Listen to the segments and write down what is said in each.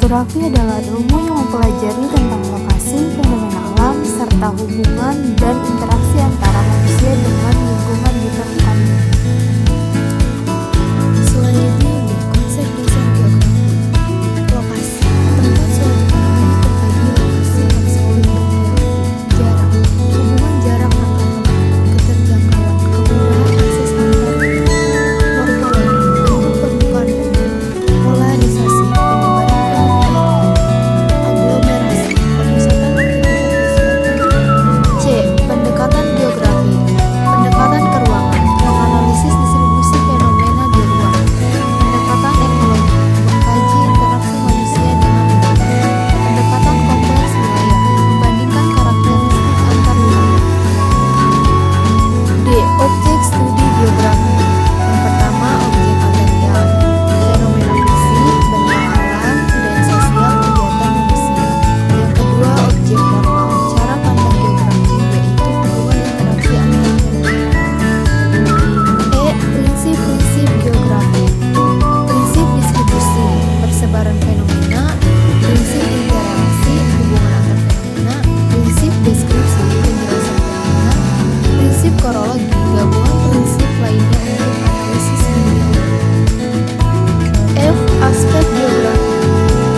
Geografi adalah ilmu yang mempelajari tentang lokasi, fenomena alam, serta hubungan dan interaksi antara manusia dengan lingkungan di permukaan bumi. Selanjutnya ada konsep dasar geografi. Lokasi, tempat suatu fenomena terbagi lokasi absolut dan relatif. Jarak, hubungan jarak antar tempat, keterjangkauan, kemudahan akses antar tempat. Morfologi, bentuk permukaan bumi. Polarisasi, penyebaran kelompok. Aglomerasi, pemusatan aktivitas di suatu tempat. C. Pendekatan geografi. Pendekatan ke ruangan, menganalisis distribusi fenomena di ruang. Pendekatan ekologi, mengkaji interaksi manusia dengan lingkungan. Pendekatan kompleks wilayah, membandingkan karakteristik antar wilayah. D. Objek studi geografi. Yang pertama, objek material, fenomena fisik, benda alam, dan sosial kegiatan manusia. Yang kedua, objek formal, cara pandang geografi, yaitu hubungan interaksi antar fenomena. E. Prinsip-prinsip geografi. Prinsip distribusi, persebaran fenomena, prinsip interaksi, hubungan antar fenomena, prinsip deskripsi, penjelasan fenomena, prinsip korologi, gabungan prinsip lainnya untuk analisis dunia. F. Aspek geografi.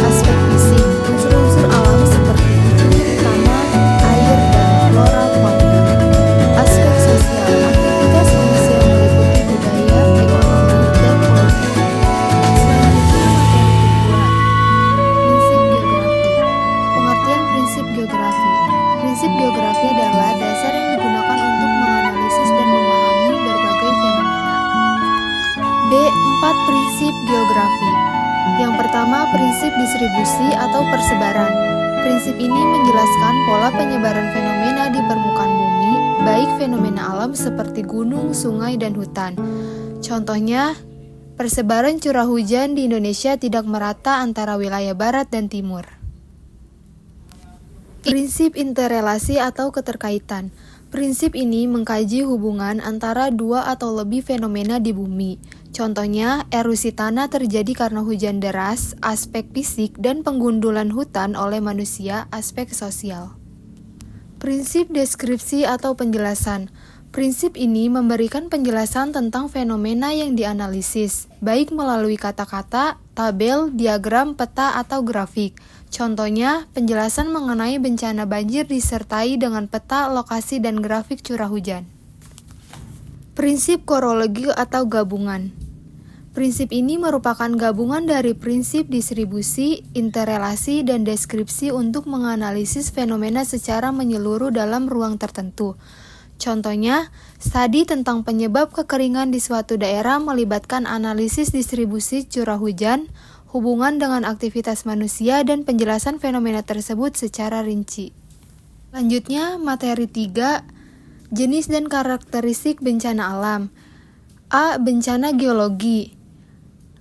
Aspek fisik, unsur-unsur alam seperti iklim, tanah, air, dan flora fauna. Aspek sosial, aktivitas manusia meliputi budaya, ekonomi, dan politik. Selanjutnya materi kedua, prinsip geografi. Pengertian prinsip geografi. Prinsip geografi adalah dasar yang digunakan untuk menganalisis dan memahami berbagai fenomena. D. 4 prinsip geografi. Yang pertama, prinsip distribusi atau persebaran. Prinsip ini menjelaskan pola penyebaran fenomena di permukaan bumi, baik fenomena alam seperti gunung, sungai, dan hutan. Contohnya, persebaran curah hujan di Indonesia tidak merata antara wilayah barat dan timur. Prinsip interrelasi atau keterkaitan. Prinsip ini mengkaji hubungan antara dua atau lebih fenomena di bumi. Contohnya, erosi tanah terjadi karena hujan deras, aspek fisik, dan penggundulan hutan oleh manusia, aspek sosial. Prinsip deskripsi atau penjelasan. Prinsip ini memberikan penjelasan tentang fenomena yang dianalisis, baik melalui kata-kata, tabel, diagram, peta, atau grafik. Contohnya, penjelasan mengenai bencana banjir disertai dengan peta, lokasi, dan grafik curah hujan. Prinsip korologi atau gabungan. Prinsip ini merupakan gabungan dari prinsip distribusi, interrelasi, dan deskripsi untuk menganalisis fenomena secara menyeluruh dalam ruang tertentu. Contohnya, studi tentang penyebab kekeringan di suatu daerah melibatkan analisis distribusi curah hujan, hubungan dengan aktivitas manusia, dan penjelasan fenomena tersebut secara rinci. Selanjutnya, materi 3, jenis dan karakteristik bencana alam. A. Bencana geologi.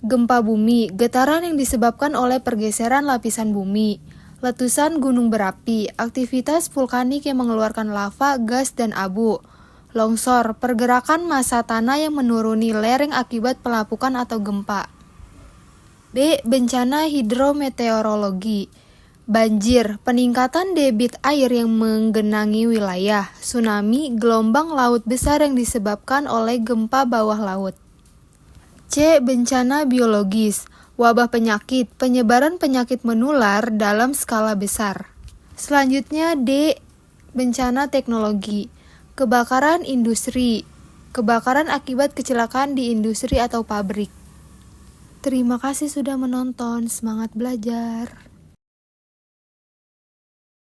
Gempa bumi, getaran yang disebabkan oleh pergeseran lapisan bumi. Letusan gunung berapi, aktivitas vulkanik yang mengeluarkan lava, gas, dan abu. Longsor, pergerakan massa tanah yang menuruni lereng akibat pelapukan atau gempa. B. Bencana hidrometeorologi. Banjir, peningkatan debit air yang menggenangi wilayah. Tsunami, gelombang laut besar yang disebabkan oleh gempa bawah laut. C. Bencana biologis. Wabah penyakit, penyebaran penyakit menular dalam skala besar. Selanjutnya D. Bencana teknologi. Kebakaran industri. Kebakaran akibat kecelakaan di industri atau pabrik. Terima kasih sudah menonton. Semangat belajar.